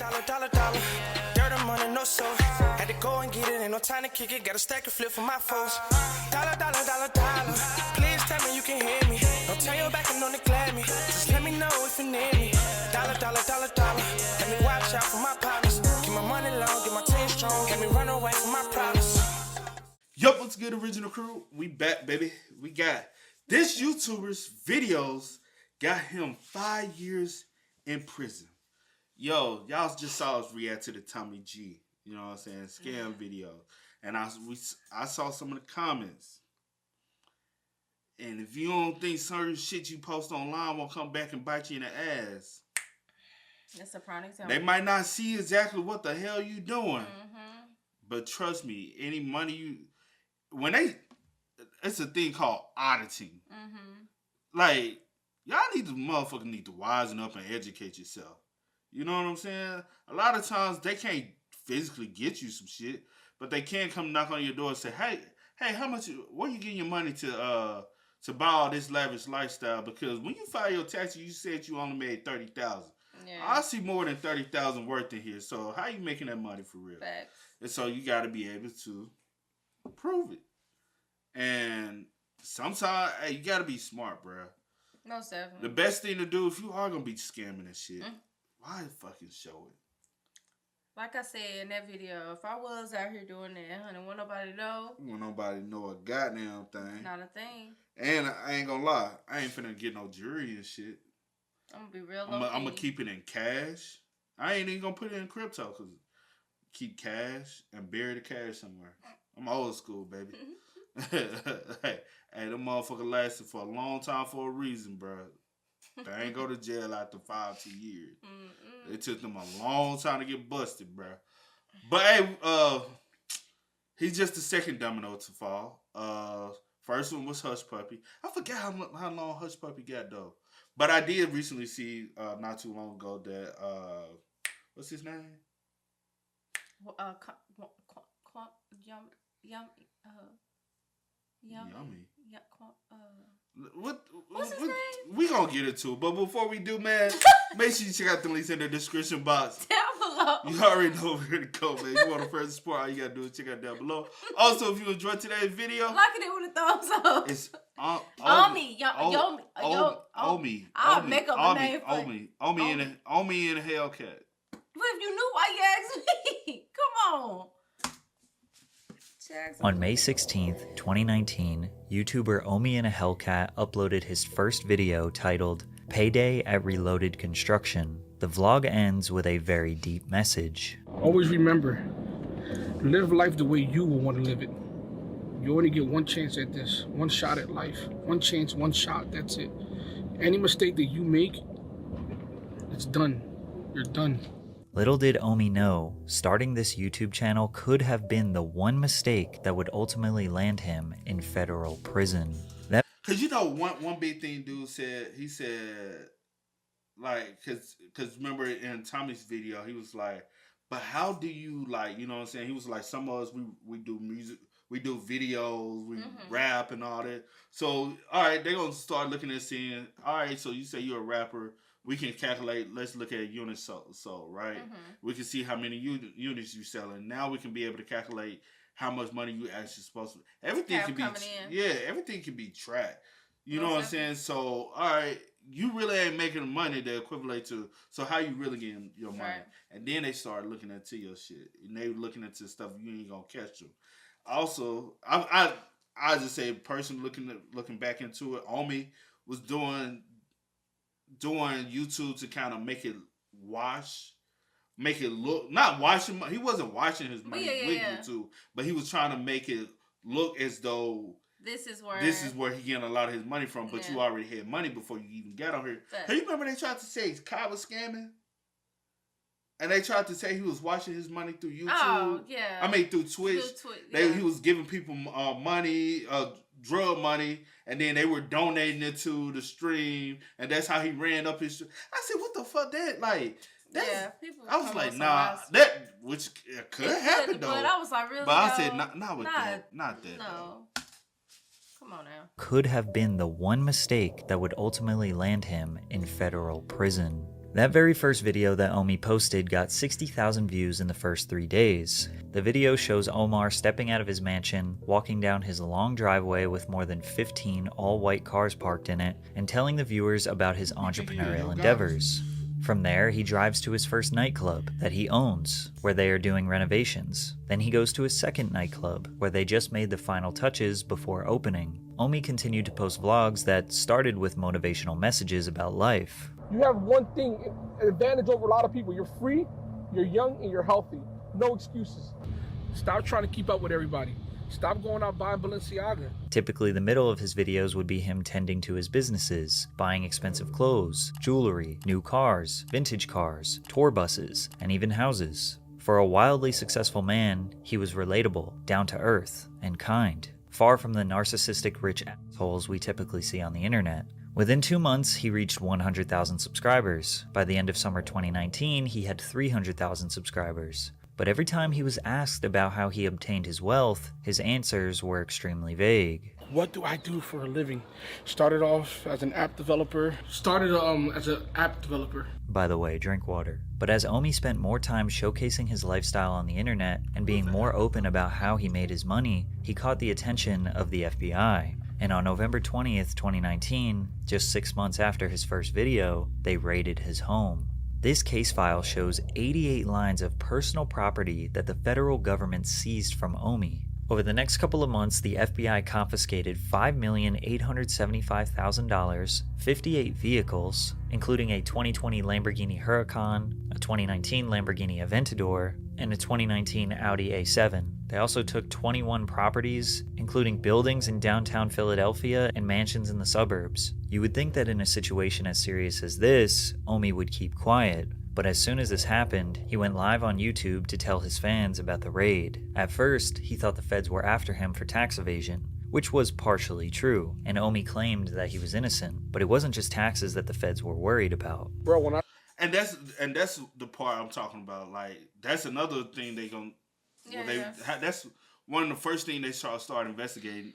dollar. Dirt and money, no soul. Had to go and get it, ain't no time to kick it. Got a stack of flip for my foes. Dollar. Please tell me you can hear me. Don't turn your back and don't neglect me. Just let me know if you need me. Dollar. Let me watch out for my partners. Keep my money long, get my team strong. Let me run away from my problems. Yup, what's good, original crew? We back, baby. We got this YouTuber's videos got him 5 years in prison. Yo, y'all just saw us react to the Tommy G, you know what I'm saying, scam video. And I saw some of the comments. And if you don't think certain shit you post online will come back and bite you in the ass, that's a prime example. they might not see exactly what the hell you doing. But trust me, any money it's a thing called auditing. Like, y'all need to wisen up and educate yourself. You know what I'm saying? A lot of times they can't physically get you some shit, but they can come knock on your door and say, hey, how much? Where you getting your money to buy all this lavish lifestyle? Because when you file your taxes, you said you only made $30,000. Yeah. I see more than $30,000 worth in here. So how you making that money for real? Facts. And so you got to be able to prove it. And sometimes, hey, you got to be smart, bro. Most definitely. The best thing to do if you are gonna be scamming and shit, why fucking show it? Like I said in that video, if I was out here doing that, honey, won't nobody know. Won't nobody know a goddamn thing. Not a thing. And I ain't gonna lie, I ain't finna get no jewelry and shit. I'm gonna be real low. I'm gonna keep it in cash. I ain't even gonna put it in crypto because keep cash and bury the cash somewhere. I'm old school, baby. Hey, them motherfuckers lasted for a long time for a reason, bro. They ain't go to jail after 5-2 years. It took them a long time to get busted, bro. But hey, he's just the second domino to fall. First one was Hush Puppy. I forgot how long Hush Puppy got though. But I did recently see not too long ago that what's his name? Yummy. What's his name? We gonna get into it, but before we do, man, make sure you check out the links in the description box. Down below. You already know where to go, man. You want to further support, all you gotta do is check out down below. Also, if you enjoyed today's video, like it with a thumbs up. It's Omi. I'll make up a name for you. Omi in a Hellcat. But if you knew, why you asked me? Come on. On May 16th, 2019, YouTuber Omi in a Hellcat uploaded his first video titled Payday at Reloaded Construction. The vlog ends with a very deep message. Always remember, live life the way you will want to live it. You only get one chance at this, one shot at life. One chance, one shot, that's it. Any mistake that you make, it's done. You're done. Little did Omi know, starting this YouTube channel could have been the one mistake that would ultimately land him in federal prison. Cause you know one big thing dude said, he said, like, cause remember in Tommy's video, he was like, but how do you, like, you know what I'm saying? He was like, some of us, we do music, we do videos, we rap and all that. So, all right, they're gonna start looking at saying, all right, so you say you're a rapper. We can calculate, let's look at units sold, right? We can see how many units you're selling. Now we can be able to calculate how much money you actually supposed to. Everything can be, everything can be tracked. You know what I'm saying? So, all right, you really ain't making money that equivalent to, so how you really getting your money? Right. And then they start looking into your shit. And they looking into stuff you ain't gonna catch them. Also, I just say, person looking back into it, Omi was doing YouTube to kind of make it look, not washing, he wasn't washing his money with YouTube, but he was trying to make it look as though this is where he getting a lot of his money from, but you already had money before you even got on here. Hey, you remember they tried to say Kai was scamming? And they tried to say he was washing his money through YouTube. Oh, yeah. I mean, through Twitch. He was giving people money, drug money, and then they were donating it to the stream, and that's how he ran up his. I said, "What the fuck, that like?" People. I was like, "Nah, that which could happen though." But I was like, "Really?" But I said, "Not with that, not that." No. Come on now. Could have been the one mistake that would ultimately land him in federal prison. That very first video that Omi posted got 60,000 views in the first 3 days. The video shows Omar stepping out of his mansion, walking down his long driveway with more than 15 all-white cars parked in it, and telling the viewers about his entrepreneurial endeavors. From there, he drives to his first nightclub that he owns, where they are doing renovations. Then he goes to his second nightclub, where they just made the final touches before opening. Omi continued to post vlogs that started with motivational messages about life. You have one thing, an advantage over a lot of people. You're free, you're young, and you're healthy. No excuses. Stop trying to keep up with everybody. Stop going out buying Balenciaga. Typically, the middle of his videos would be him tending to his businesses, buying expensive clothes, jewelry, new cars, vintage cars, tour buses, and even houses. For a wildly successful man, he was relatable, down to earth, and kind, far from the narcissistic rich assholes we typically see on the internet. Within 2 months, he reached 100,000 subscribers. By the end of summer 2019, he had 300,000 subscribers. But every time he was asked about how he obtained his wealth, his answers were extremely vague. What do I do for a living? Started off as an app developer. By the way, drink water. But as Omi spent more time showcasing his lifestyle on the internet and being more open about how he made his money, he caught the attention of the FBI. And on November 20th, 2019, just 6 months after his first video, they raided his home. This case file shows 88 lines of personal property that the federal government seized from Omi. Over the next couple of months, the FBI confiscated $5,875,000, 58 vehicles, including a 2020 Lamborghini Huracan, a 2019 Lamborghini Aventador, and a 2019 Audi A7. They also took 21 properties, including buildings in downtown Philadelphia and mansions in the suburbs. You would think that in a situation as serious as this, Omi would keep quiet. But as soon as this happened, he went live on YouTube to tell his fans about the raid. At first, he thought the feds were after him for tax evasion, which was partially true, and Omi claimed that he was innocent. But it wasn't just taxes that the feds were worried about. And that's the part I'm talking about. Like, that's another thing they gonna. That's one of the first things they start investigating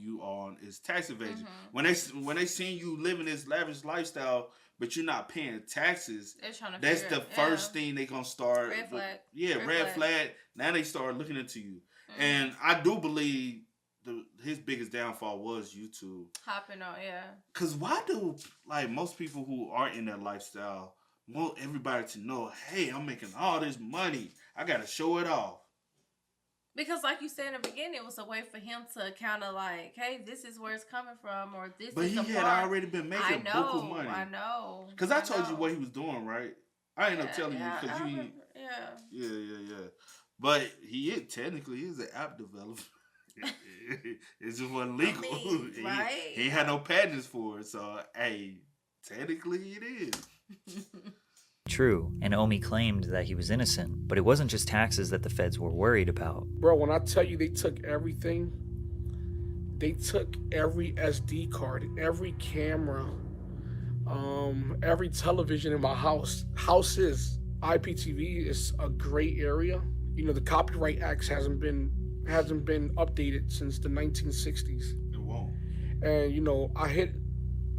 you on is tax evasion. When they see you living this lavish lifestyle, but you're not paying taxes, that's the first thing they gonna start. Red flag. Red flag. Now they start looking into you, and I do believe his biggest downfall was YouTube. Hopping on, Cause why do most people who are in that lifestyle want everybody to know, hey, I'm making all this money, I gotta show it off? Because like you said in the beginning, it was a way for him to kind of like, hey, this is where it's coming from, or this but is the he had already been making buku money. I know. Because I told you what he was doing, right? I ended up telling you because you... Yeah. But he technically is an app developer. It just wasn't legal. Right? He had no patents for it, so, hey, technically it is. True, and Omi claimed that he was innocent, but it wasn't just taxes that the feds were worried about. Bro, when I tell you they took everything, they took every SD card, every camera, every television in my house. Houses, IPTV is a gray area. You know, the Copyright Act hasn't been updated since the 1960s. It won't. And you know, I hit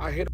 a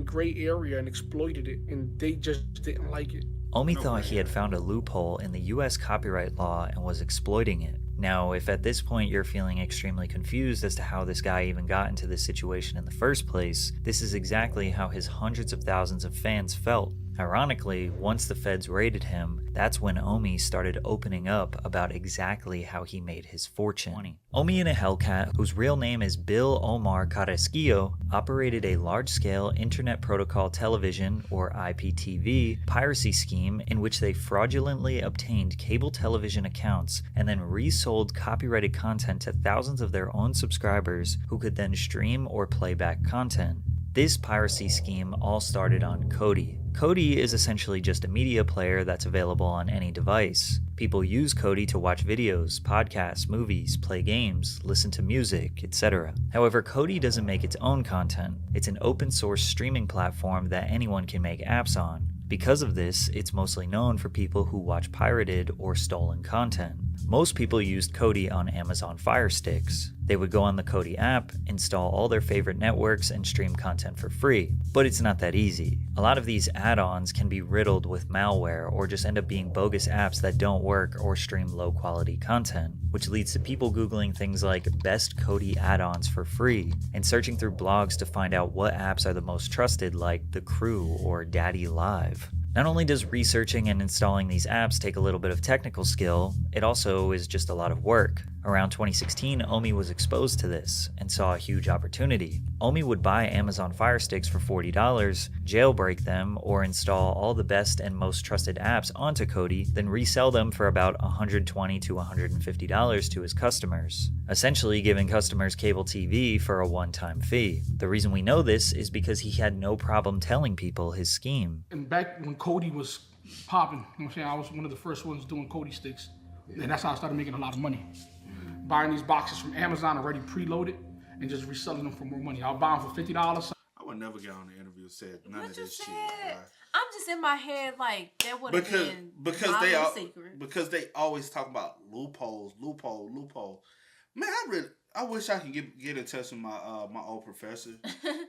gray area and exploited it, and they just didn't like it. Omi thought he had found a loophole in the US copyright law and was exploiting it. Now, if at this point you're feeling extremely confused as to how this guy even got into this situation in the first place, this is exactly how his hundreds of thousands of fans felt. Ironically, once the feds raided him, that's when Omi started opening up about exactly how he made his fortune. Omi and a Hellcat, whose real name is Bill Omar Carrasquillo, operated a large-scale Internet Protocol Television, or IPTV, piracy scheme in which they fraudulently obtained cable television accounts and then resold copyrighted content to thousands of their own subscribers who could then stream or play back content. This piracy scheme all started on Kodi. Kodi is essentially just a media player that's available on any device. People use Kodi to watch videos, podcasts, movies, play games, listen to music, etc. However, Kodi doesn't make its own content. It's an open source streaming platform that anyone can make apps on. Because of this, it's mostly known for people who watch pirated or stolen content. Most people used Kodi on Amazon Fire Sticks. They would go on the Kodi app, install all their favorite networks, and stream content for free. But it's not that easy. A lot of these add-ons can be riddled with malware or just end up being bogus apps that don't work or stream low-quality content, which leads to people Googling things like best Kodi add-ons for free and searching through blogs to find out what apps are the most trusted, like The Crew or Daddy Live. Not only does researching and installing these apps take a little bit of technical skill, it also is just a lot of work. Around 2016, Omi was exposed to this and saw a huge opportunity. Omi would buy Amazon Fire Sticks for $40, jailbreak them, or install all the best and most trusted apps onto Kodi, then resell them for about $120 to $150 to his customers, essentially giving customers cable TV for a one-time fee. The reason we know this is because he had no problem telling people his scheme. And back when Kodi was popping, you know what I'm saying, I was one of the first ones doing Kodi sticks. And that's how I started making a lot of money. Buying these boxes from Amazon already preloaded and just reselling them for more money. I'll buy them for $50. I would never get on the interview and said none What of you this said? shit. Right? I'm just in my head like that would have been Because my they little all, secret. because they always talk about loopholes. Man, I wish I could get in touch with my old professor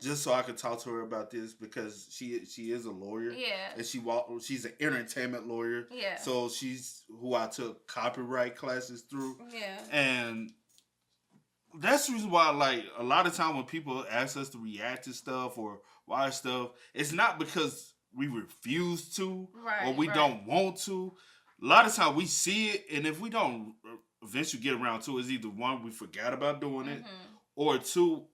just so I could talk to her about this, because she is a lawyer. Yeah. And she's an entertainment lawyer. Yeah. So she's who I took copyright classes through. Yeah. And that's the reason why, like, a lot of time when people ask us to react to stuff or watch stuff, it's not because we refuse to or we don't want to. A lot of time we see it, and if we don't eventually get around to it, it's either one, we forgot about doing it, or two,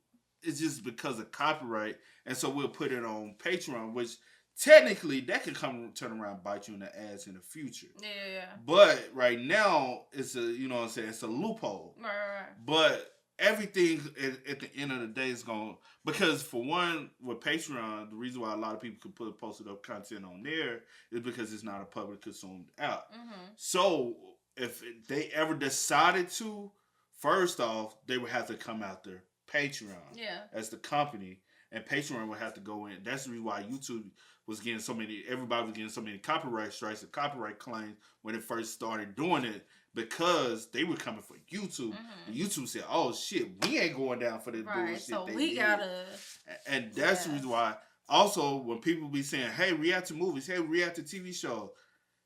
it's just because of copyright, and so we'll put it on Patreon, which technically that could turn around and bite you in the ass in the future. Yeah. But right now, it's a, you know what I'm saying, it's a loophole. Right. But everything at the end of the day is going, because for one, with Patreon, the reason why a lot of people could posted up content on there is because it's not a public consumed app. So if they ever decided to, first off, they would have to come out their Patreon as the company, and Patreon would have to go in. That's the reason why YouTube was getting everybody was getting so many copyright strikes and copyright claims when it first started doing it, because they were coming for YouTube. And YouTube said, "Oh shit, we ain't going down for this bullshit." So they we did. gotta. And that's the reason why. Also, when people be saying, "Hey, react to movies. Hey, react to TV shows,"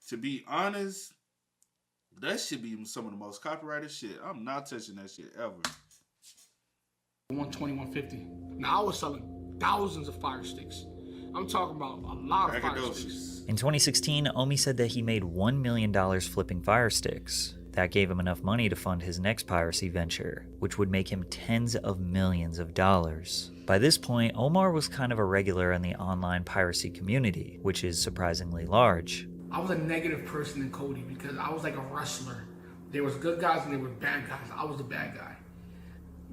to be honest, that should be some of the most copyrighted shit. I'm not touching that shit ever. 120, 150. Now I was selling thousands of Fire Sticks. I'm talking about a lot of Fire Sticks. In 2016, Omi said that he made $1 million flipping Fire Sticks. That gave him enough money to fund his next piracy venture, which would make him tens of millions of dollars. By this point, Omar was kind of a regular in the online piracy community, which is surprisingly large. I was a negative person in Kodi because I was like a wrestler. There was good guys and there were bad guys. I was the bad guy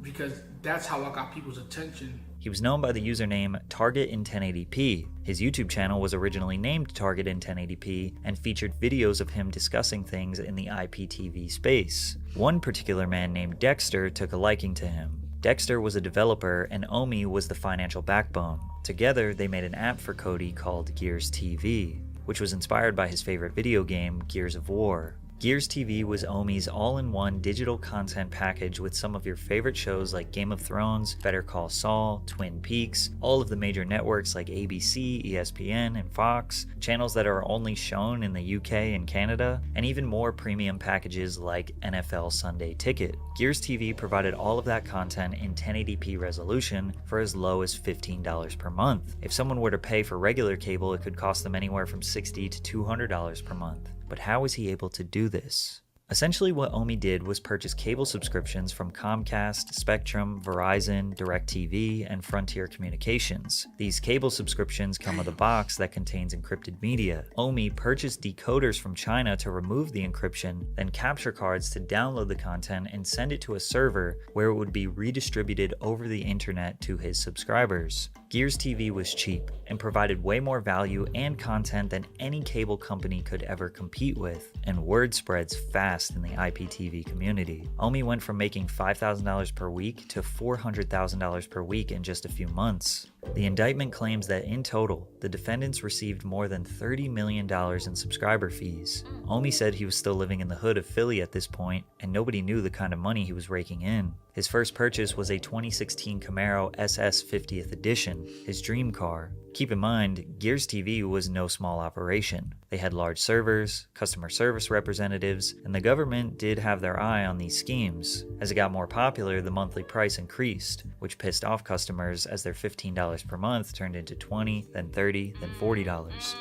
because that's how I got people's attention. He was known by the username Target in 1080p. His YouTube channel was originally named Target in 1080p and featured videos of him discussing things in the IPTV space. One particular man named Dexter took a liking to him. Dexter was a developer and Omi was the financial backbone. Together, they made an app for Kodi called Gears TV, which was inspired by his favorite video game, Gears of War. Gears TV was Omi's all-in-one digital content package with some of your favorite shows like Game of Thrones, Better Call Saul, Twin Peaks, all of the major networks like ABC, ESPN, and Fox, channels that are only shown in the UK and Canada, and even more premium packages like NFL Sunday Ticket. Gears TV provided all of that content in 1080p resolution for as low as $15 per month. If someone were to pay for regular cable, it could cost them anywhere from $60 to $200 per month. But how was he able to do this? Essentially, what Omi did was purchase cable subscriptions from Comcast, Spectrum, Verizon, DirecTV, and Frontier Communications. These cable subscriptions come with a box that contains encrypted media. Omi purchased decoders from China to remove the encryption, then capture cards to download the content and send it to a server where it would be redistributed over the internet to his subscribers. Gears TV was cheap and provided way more value and content than any cable company could ever compete with, and word spreads fast in the IPTV community. Omi went from making $5,000 per week to $400,000 per week in just a few months. The indictment claims that in total, the defendants received more than $30 million in subscriber fees. Omi said he was still living in the hood of Philly at this point, and nobody knew the kind of money he was raking in. His first purchase was a 2016 Camaro SS 50th Edition, his dream car. Keep in mind, Gears TV was no small operation. They had large servers, customer service representatives, and the government did have their eye on these schemes. As it got more popular, the monthly price increased, which pissed off customers as their $15 per month turned into $20, then $30, then $40.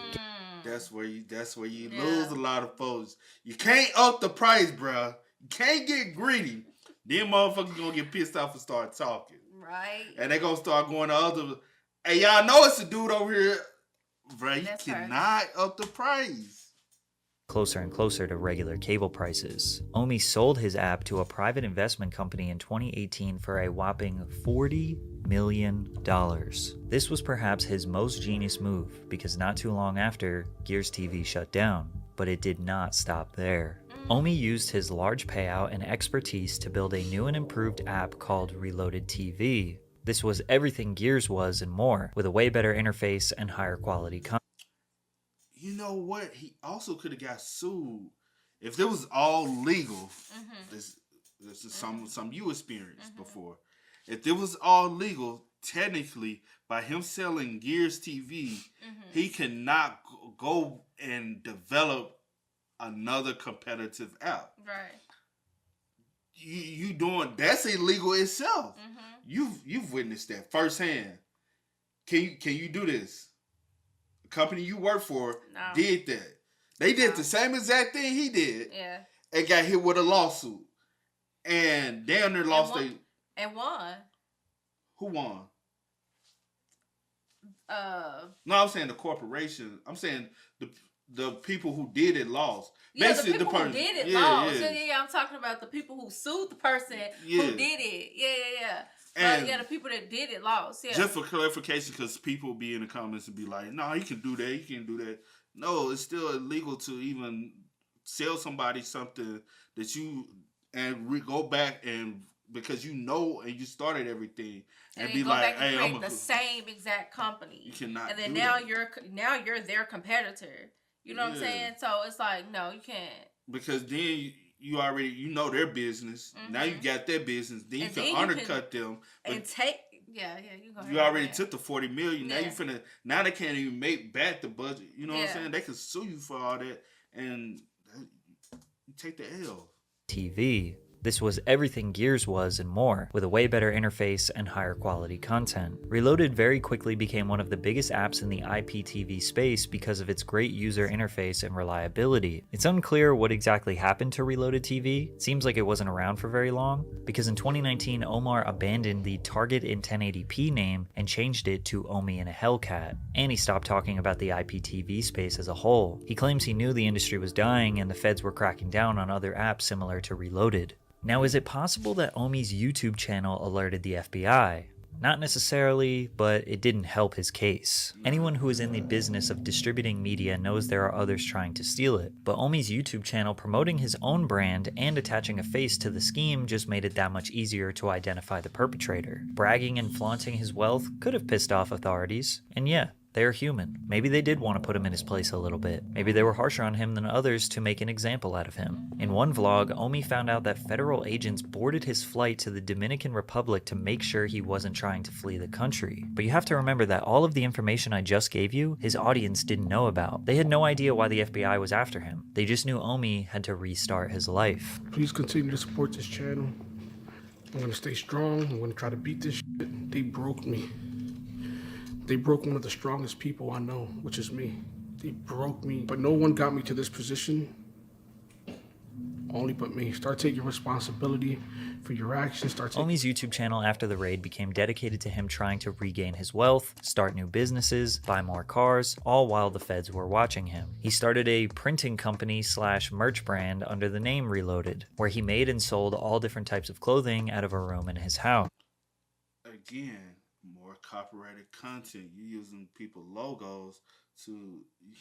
That's where you lose a lot of folks. You can't up the price, bruh. You can't get greedy. Then motherfuckers gonna get pissed off and start talking. Right. And they gonna start going to other. Hey, y'all know it's a dude over here. Bruh, you That's cannot up the price. Closer and closer to regular cable prices. Omi sold his app to a private investment company in 2018 for a whopping $40 million. This was perhaps his most genius move because not too long after, Gears TV shut down. But it did not stop there. Omi used his large payout and expertise to build a new and improved app called Reloaded TV. This was everything Gears was and more, with a way better interface and higher quality content. You know what? He also could have got sued if it was all legal. This is some you experienced before. If it was all legal, technically, by him selling Gears TV, he cannot go and develop another competitive app. Right. You doing that's illegal itself. You've witnessed that firsthand. Can you do this? The company you work for did that. They did the same exact thing he did. Yeah. And got hit with a lawsuit. And damn near lost they. And won. Who won? No, I'm saying the corporation. I'm saying the people who did it lost. Yeah, basically, the people who did it lost. Yeah, I'm talking about the people who sued the person who did it. Yeah. And the people that did it lost. Yeah. Just for clarification, because people be in the comments and be like, "No, you can do that. You can do that." No, it's still illegal to even sell somebody something that you go back and because you know and you started everything and be go like, back and "Hey, create I'm the same exact company." You cannot. And then do now that. you're their competitor. You know what I'm saying? So it's like, no, you can't. Because then you already know their business. Now you got their business. Then you can undercut them and take. Yeah, you go ahead. You already took the $40 million. Now you finna. Now they can't even make back the budget. You know what I'm saying? They can sue you for all that, and you take the L. TV. This was everything Gears was and more, with a way better interface and higher quality content. Reloaded very quickly became one of the biggest apps in the IPTV space because of its great user interface and reliability. It's unclear what exactly happened to Reloaded TV. It seems like it wasn't around for very long, because in 2019, Omar abandoned the Target in 1080p name and changed it to Omi in a Hellcat. And he stopped talking about the IPTV space as a whole. He claims he knew the industry was dying and the feds were cracking down on other apps similar to Reloaded. Now, is it possible that Omi's YouTube channel alerted the FBI? Not necessarily, but it didn't help his case. Anyone who is in the business of distributing media knows there are others trying to steal it, but Omi's YouTube channel promoting his own brand and attaching a face to the scheme just made it that much easier to identify the perpetrator. Bragging and flaunting his wealth could have pissed off authorities, and yeah, they are human. Maybe they did want to put him in his place a little bit. Maybe they were harsher on him than others to make an example out of him. In one vlog, Omi found out that federal agents boarded his flight to the Dominican Republic to make sure he wasn't trying to flee the country. But you have to remember that all of the information I just gave you, his audience didn't know about. They had no idea why the FBI was after him. They just knew Omi had to restart his life. Please continue to support this channel. I'm gonna stay strong. I'm gonna try to beat this shit. They broke me. They broke one of the strongest people I know, which is me. They broke me, but no one got me to this position. Only but me. Start taking responsibility for your actions. Omi's YouTube channel after the raid became dedicated to him trying to regain his wealth, start new businesses, buy more cars, all while the feds were watching him. He started a printing company / merch brand under the name Reloaded, where he made and sold all different types of clothing out of a room in his house. Again, more copyrighted content. You're using people's logos to you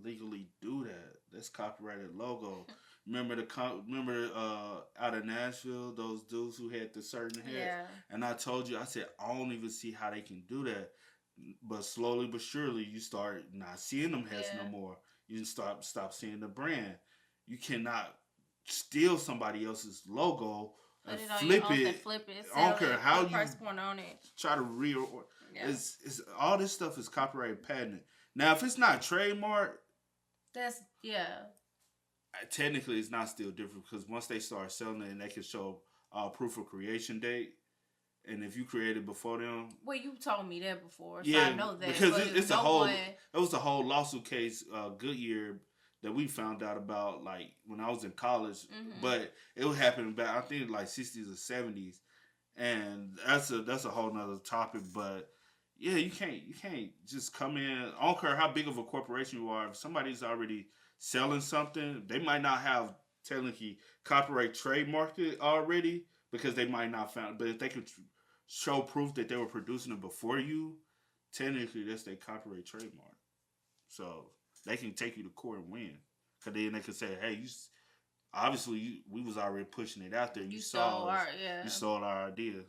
legally do that. That's copyrighted logo. Remember out of Nashville, those dudes who had the certain hats? Yeah. And I told you, I said, I don't even see how they can do that. But slowly but surely, you start not seeing them hats no more. You stop seeing the brand. You cannot steal somebody else's logo and flip it. I don't care how you price point on it. Try to it's all this stuff is copyright patented. Now, if it's not trademark, that's technically it's not still different because once they start selling it and they can show proof of creation date, and if you created before them, well, you told me that before, so yeah, I know that because it's a whole. It was a whole lawsuit case, Goodyear, that we found out about like when I was in college, but it would happen back I think like 60s or 70s, and that's a whole nother topic. But yeah, you can't just come in. I don't care how big of a corporation you are. If somebody's already selling something, they might not have technically copyright trademarked it already because they might not found. But if they could show proof that they were producing it before you, technically that's their copyright trademark. So they can take you to court and win. Because then they can say, hey, we was already pushing it out there. You stole our idea.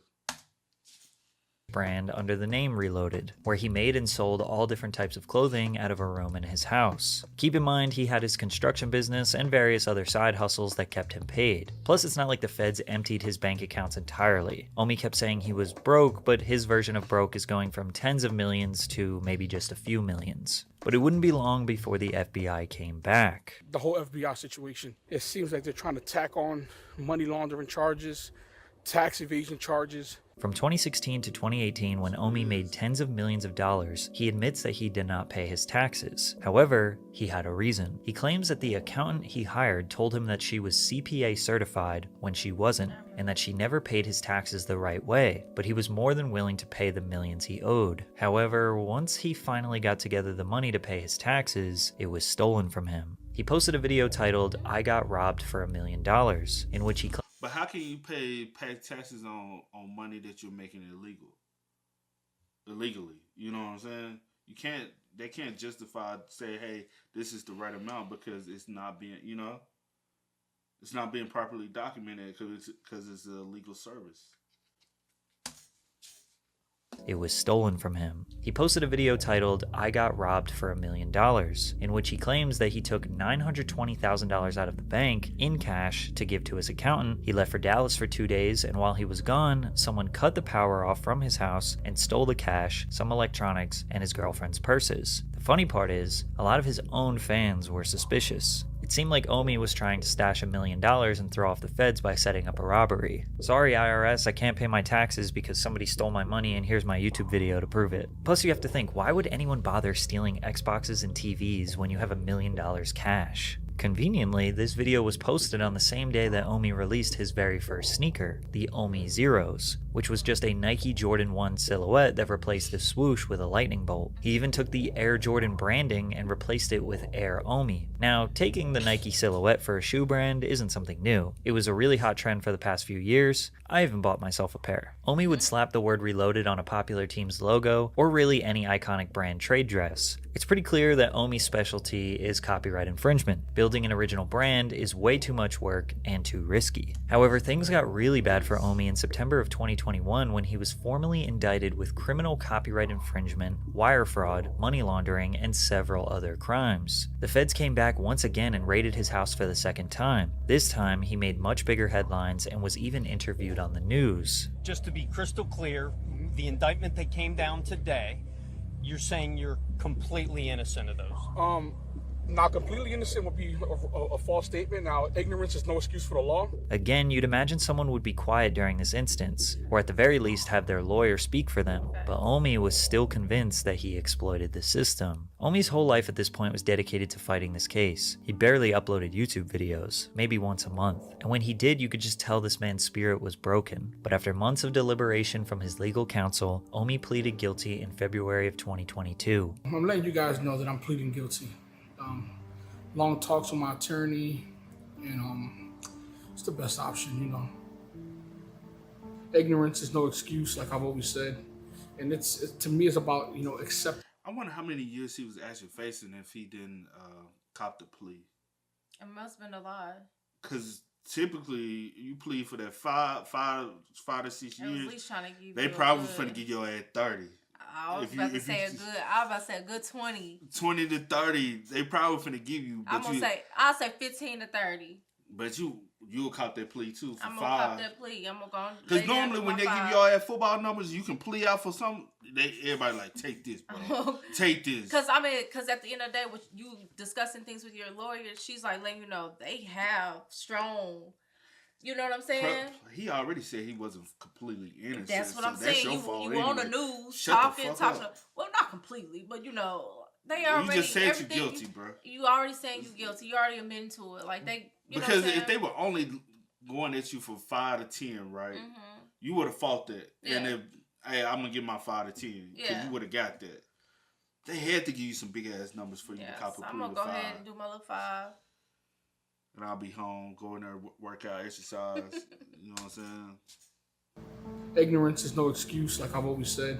Brand under the name Reloaded, where he made and sold all different types of clothing out of a room in his house. Keep in mind he had his construction business and various other side hustles that kept him paid. Plus, it's not like the feds emptied his bank accounts entirely. Omi kept saying he was broke, but his version of broke is going from tens of millions to maybe just a few millions. But it wouldn't be long before the FBI came back. The whole FBI situation, it seems like they're trying to tack on money laundering charges, tax evasion charges. From 2016 to 2018, when Omi made tens of millions of dollars, he admits that he did not pay his taxes. However, he had a reason. He claims that the accountant he hired told him that she was CPA certified when she wasn't, and that she never paid his taxes the right way, but he was more than willing to pay the millions he owed. However, once he finally got together the money to pay his taxes, it was stolen from him. He posted a video titled, "I Got Robbed for $1 million," in which he But how can you pay taxes on money that you're making illegally? You know what I'm saying? They can't say, hey, this is the right amount because it's not being, it's not being properly documented because it's a legal service. It was stolen from him. He posted a video titled, "I Got Robbed for $1 million," in which he claims that he took $920,000 out of the bank in cash to give to his accountant. He left for Dallas for 2 days, and while he was gone, someone cut the power off from his house and stole the cash, some electronics, and his girlfriend's purses. The funny part is, a lot of his own fans were suspicious. It seemed like Omi was trying to stash $1 million and throw off the feds by setting up a robbery. Sorry IRS, I can't pay my taxes because somebody stole my money and here's my YouTube video to prove it. Plus you have to think, why would anyone bother stealing Xboxes and TVs when you have $1 million cash? Conveniently, this video was posted on the same day that Omi released his very first sneaker, the Omi Zeros, which was just a Nike Jordan 1 silhouette that replaced the swoosh with a lightning bolt. He even took the Air Jordan branding and replaced it with Air Omi. Now, taking the Nike silhouette for a shoe brand isn't something new. It was a really hot trend for the past few years. I even bought myself a pair. Omi would slap the word Reloaded on a popular team's logo, or really any iconic brand trade dress. It's pretty clear that Omi's specialty is copyright infringement. Building an original brand is way too much work and too risky. However, things got really bad for Omi in September of 2021 when he was formally indicted with criminal copyright infringement, wire fraud, money laundering, and several other crimes. The feds came back once again and raided his house for the second time. This time, he made much bigger headlines and was even interviewed on the news. Just to be crystal clear, the indictment that came down today, you're saying you're completely innocent of those? Not completely innocent would be a false statement. Now, ignorance is no excuse for the law. Again, you'd imagine someone would be quiet during this instance, or at the very least have their lawyer speak for them, but Omi was still convinced that he exploited the system. Omi's whole life at this point was dedicated to fighting this case. He barely uploaded YouTube videos, maybe once a month, and when he did, you could just tell this man's spirit was broken. But after months of deliberation from his legal counsel, Omi pleaded guilty in February of 2022. I'm letting you guys know that I'm pleading guilty. Long talks with my attorney, and it's the best option, Ignorance is no excuse, like I've always said, and it's to me it's about accept. I wonder how many years he was actually facing if he didn't cop the plea. It must have been a lot. Because typically, you plead for that 5 to 6 years. At least trying to give they probably finna give your ass 30. I was about to say a good 20. 20 to 30, they probably finna give you. But I'll say 15 to 30. But you'll cop that plea too for 5. I'm gonna cop that plea. I'm gonna go. Because normally when they give y'all at football numbers, you can plea out for something. Everybody like, take this, bro. Take this. Because at the end of the day, with you discussing things with your lawyer, she's like letting you know they have strong. You know what I'm saying? He already said he wasn't completely innocent. That's what I'm saying. You anyway. on the news talking. Well, not completely, but you know they already. You just said you're guilty, bro. You already saying you're guilty. You already admitting to it. Like they. Because if they were only going at you for 5 to 10, right? Mm-hmm. You would have fought that. Yeah. And if, hey, I'm going to get my 5 to 10. Because you would have got that. They had to give you some big ass numbers for you to cop a plea. I'm going to go ahead and do my little 5. And I'll be home, go in there, work out, exercise. You know what I'm saying? Ignorance is no excuse, like I've always said.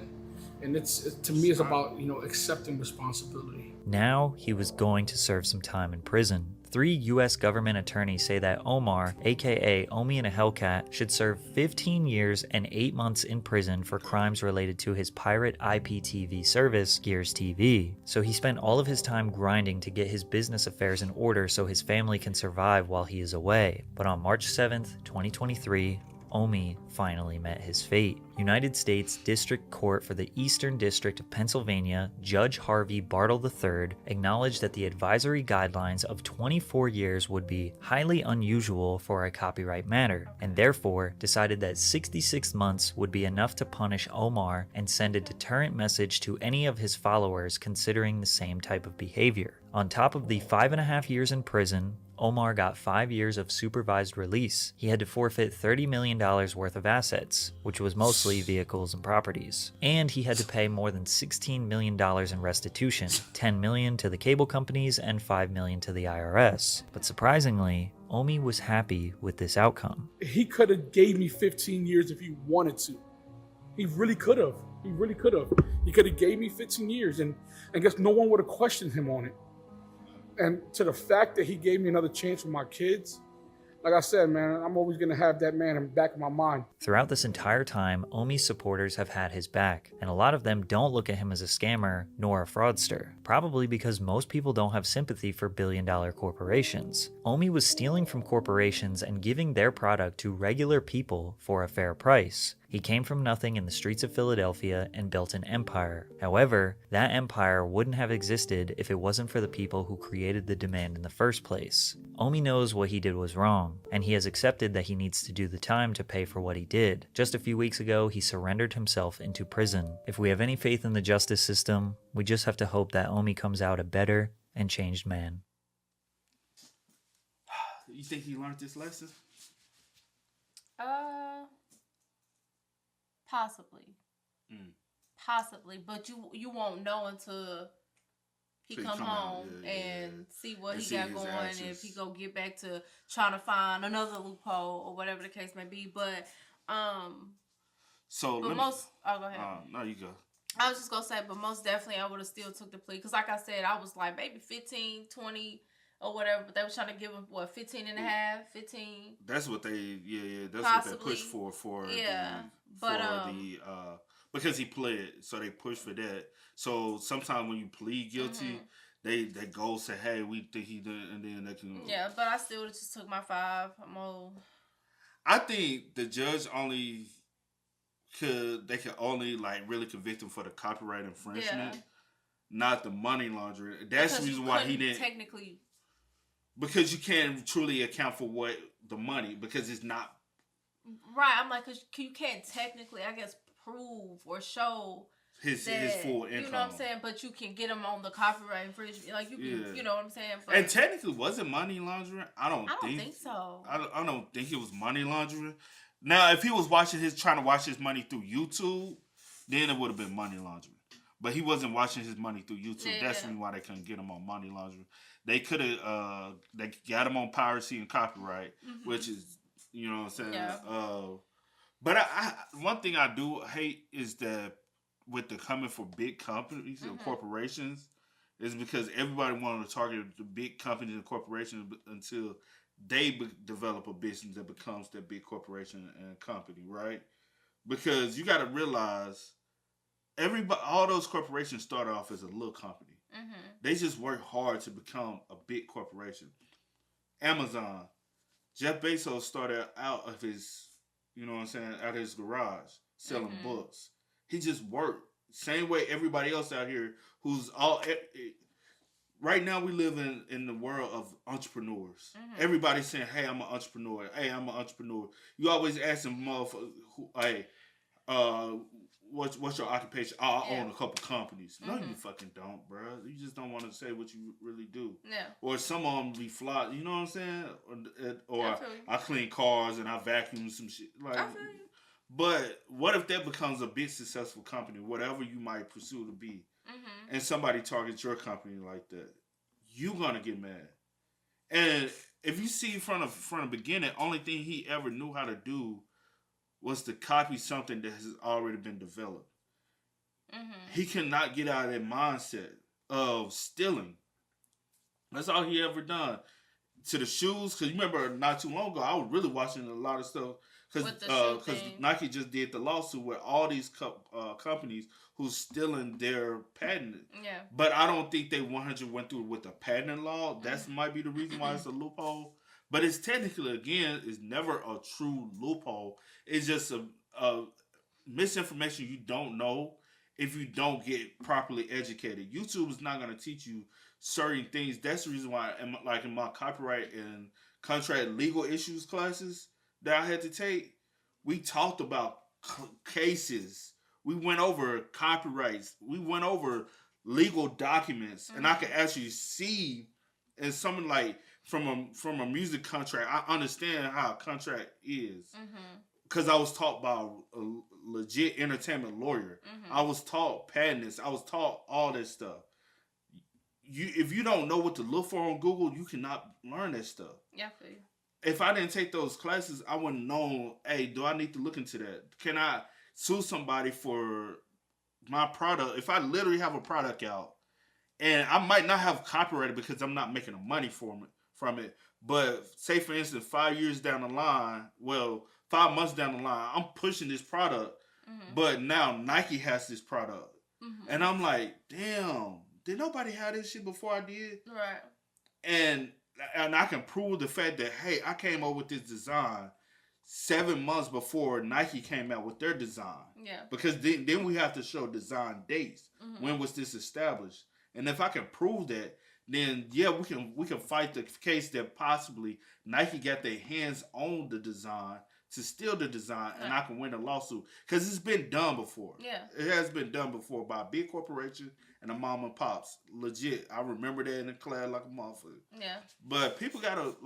And to me, it's about, accepting responsibility. Now he was going to serve some time in prison. 3 U.S. government attorneys say that Omar, aka Omi and a Hellcat, should serve 15 years and 8 months in prison for crimes related to his pirate IPTV service, Gears TV. So he spent all of his time grinding to get his business affairs in order so his family can survive while he is away. But on March 7th, 2023, Omi finally met his fate. United States District Court for the Eastern District of Pennsylvania, Judge Harvey Bartle III, acknowledged that the advisory guidelines of 24 years would be highly unusual for a copyright matter, and therefore decided that 66 months would be enough to punish Omar and send a deterrent message to any of his followers considering the same type of behavior. On top of the 5.5 years in prison, Omar got 5 years of supervised release. He had to forfeit $30 million worth of assets, which was mostly vehicles and properties. And he had to pay more than $16 million in restitution, $10 million to the cable companies and $5 million to the IRS. But surprisingly, Omi was happy with this outcome. He could have gave me 15 years if he wanted to. He really could have. He really could have. He could have gave me 15 years and I guess no one would have questioned him on it. And to the fact that he gave me another chance with my kids, like I said, man, I'm always going to have that man in the back of my mind. Throughout this entire time, Omi's supporters have had his back, and a lot of them don't look at him as a scammer nor a fraudster, probably because most people don't have sympathy for billion-dollar corporations. Omi was stealing from corporations and giving their product to regular people for a fair price. He came from nothing in the streets of Philadelphia and built an empire. However, that empire wouldn't have existed if it wasn't for the people who created the demand in the first place. Omi knows what he did was wrong, and he has accepted that he needs to do the time to pay for what he did. Just a few weeks ago, he surrendered himself into prison. If we have any faith in the justice system, we just have to hope that Omi comes out a better and changed man. You think he learned this lesson? Possibly. Possibly, but you won't know until he come home and see what he got going, and if he go get back to trying to find another loophole or whatever the case may be. But go ahead. No, you go. I was just gonna say, but most definitely I would have still took the plea because, like I said, I was like maybe 15, 20 or whatever, but they were trying to give him 15 and a half, 15. That's what they that's possibly. What they pushed for because he pled, so they pushed for that. So sometimes when you plead guilty, they go say, hey, we think he did, and then they can. Yeah, but I still just took my 5. I'm old. I think the judge could only like really convict him for the copyright infringement, not the money laundering. That's the reason why he didn't technically. Because you can't truly account for what the money, because it's not right. I'm like, cause you can't technically, I guess, prove or show his full income. You know what I'm saying? But you can get him on the copyright infringement. Like you can, you know what I'm saying? But, and technically, was it money laundering? I don't think so. I don't think it was money laundering. Now, if he was trying to watch his money through YouTube, then it would have been money laundering. But he wasn't watching his money through YouTube. Yeah. That's why they couldn't get him on money laundering. They could have, they got him on piracy and copyright, which is, you know what I'm saying? Yeah. But I one thing I do hate is that with the coming for big companies and corporations is because everybody wanted to target the big companies and corporations until they develop a business that becomes that big corporation and company, right? Because you got to realize all those corporations started off as a little company. They just work hard to become a big corporation. Amazon, Jeff Bezos started out of his, you know what I'm saying, out of his garage selling books. He just worked. Same way everybody else out here who's all... Right now we live in the world of entrepreneurs. Everybody's saying, hey, I'm an entrepreneur. Hey, I'm an entrepreneur. You always ask them, motherfuckers, hey, what's your occupation? Oh, I own a couple companies. No, you fucking don't, bro. You just don't want to say what you really do. Yeah. Or some of them be fly. You know what I'm saying? Or I clean cars and I vacuum some shit. Like, I feel you. But what if that becomes a big successful company, whatever you might pursue to be, and somebody targets your company like that? You gonna get mad. And if you see from the beginning, only thing he ever knew how to do was to copy something that has already been developed. He cannot get out of that mindset of stealing. That's all he ever done. To the shoes, because you remember not too long ago, I was really watching a lot of stuff because Nike just did the lawsuit with all these companies who's stealing their patent. Yeah. But I don't think they 100 went through with the patent law. That might be the reason why it's a loophole. But it's technically, again, it's never a true loophole. It's just a misinformation you don't know if you don't get properly educated. YouTube is not going to teach you certain things. That's the reason why, in my copyright and contract legal issues classes that I had to take, we talked about cases. We went over copyrights. We went over legal documents, and I could actually see, and something like from a music contract, I understand how a contract is because I was taught by a legit entertainment lawyer. I was taught patents. I was taught all that stuff. If you don't know what to look for on Google, you cannot learn that stuff. Yeah, for you. If I didn't take those classes, I wouldn't know, hey, do I need to look into that? Can I sue somebody for my product? If I literally have a product out, and I might not have copyrighted because I'm not making money from it, but say, for instance, 5 years down the line, 5 months down the line, I'm pushing this product, but now Nike has this product. And I'm like, damn, did nobody have this shit before I did? Right. And I can prove the fact that, hey, I came up with this design 7 months before Nike came out with their design. Yeah. Because then we have to show design dates. When was this established? And if I can prove that, then yeah, we can fight the case that possibly Nike got their hands on the design to steal the design, and I can win a lawsuit. Because it's been done before. Yeah. It has been done before by a big corporation and a mom and pops. Legit. I remember that in the class like a motherfucker. Yeah. But people gotta,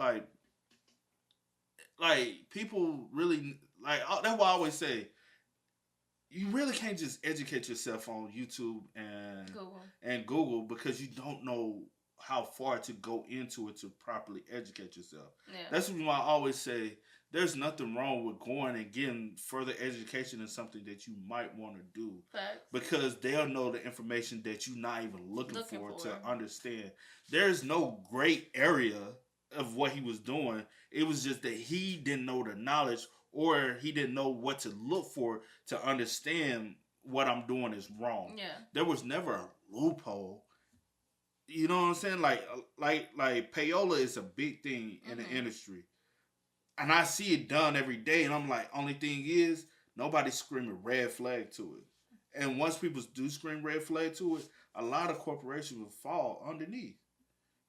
people really, that's why I always say, you really can't just educate yourself on YouTube and Google because you don't know how far to go into it to properly educate yourself. Yeah. That's why I always say there's nothing wrong with going and getting further education in something that you might want to do. Facts. Because they'll know the information that you're not even looking for to understand. There's no great area of what he was doing. It was just that he didn't know the knowledge, or he didn't know what to look for to understand what I'm doing is wrong. Yeah. There was never a loophole. You know what I'm saying? Like payola is a big thing in the industry. And I see it done every day, and I'm like, only thing is, nobody's screaming red flag to it. And once people do scream red flag to it, a lot of corporations will fall underneath.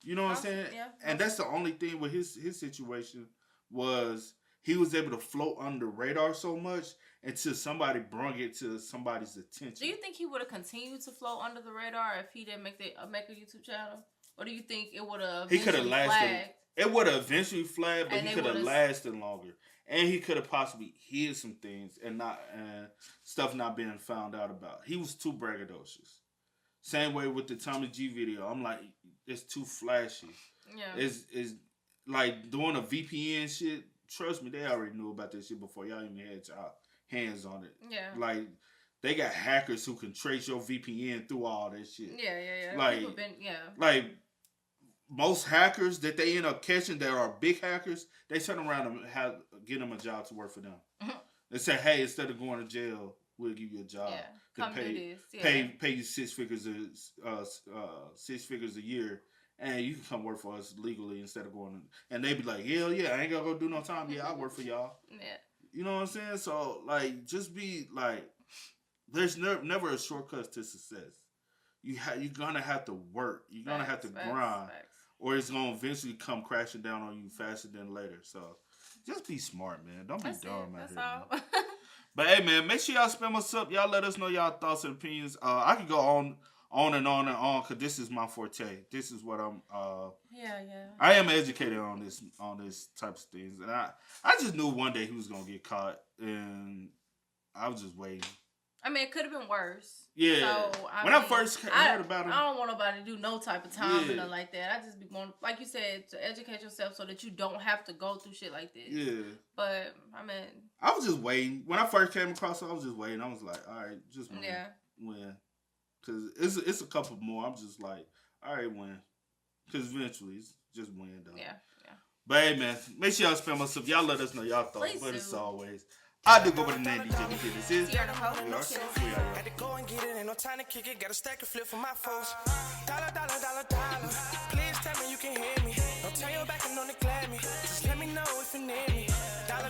You know what I'm saying? Yeah. And that's the only thing with his situation was he was able to float under the radar so much until somebody brought it to somebody's attention. Do you think he would have continued to float under the radar if he didn't make a YouTube channel? Or do you think it would have He could have lasted. It would have eventually flagged, but he could have lasted longer. And he could have possibly hid some things and stuff not being found out about. He was too braggadocious. Same way with the Tommy G video. I'm like, it's too flashy. Yeah. It's like doing a VPN shit. Trust me, they already knew about that shit before y'all even had y'all hands on it. Yeah. Like, they got hackers who can trace your VPN through all that shit. Yeah. Like, like most hackers that they end up catching that are big hackers, they turn around and get them a job to work for them. They say, hey, instead of going to jail, we'll give you a job. Yeah. Come do this. Yeah. Pay you six figures a year, and you can come work for us legally instead of going. And they be like, hell yeah, I ain't gonna go do no time. Yeah, I work for y'all. Yeah. You know what I'm saying? So like, just be like, there's never a shortcut to success. You're gonna have to work. You're gonna have to grind, or it's gonna eventually come crashing down on you faster than later. So just be smart, man. Don't be dumb out here. All. But hey, man, make sure y'all spam us up. Y'all let us know y'all thoughts and opinions. I can go on and on because this is my forte. This is what I'm. Yeah. I am educated on this types of things, and I just knew one day he was gonna get caught, and I was just waiting. I mean, it could have been worse. Yeah. So, I first heard about him, I don't want nobody to do no type of time or nothing like that. I just be going, like you said, to educate yourself so that you don't have to go through shit like this. Yeah. But I mean, I was just waiting. When I first came across it, I was just waiting. I was like, all right, just win. Yeah. Win. Because it's a couple more. I'm just like, all right, win. Because eventually, it's just win, though. Yeah. But hey, man, make sure y'all spam us up. Y'all let us know y'all thoughts. Please but do. as always, I do go by the name DJ. This is Sierra Ho. Had to go and get it, ain't no time to kick it. Got a stack and flip for my folks. Dollar. Please tell me you can hear me. Don't turn your back and don't neglect me. Just let me know if you need me. Dollar.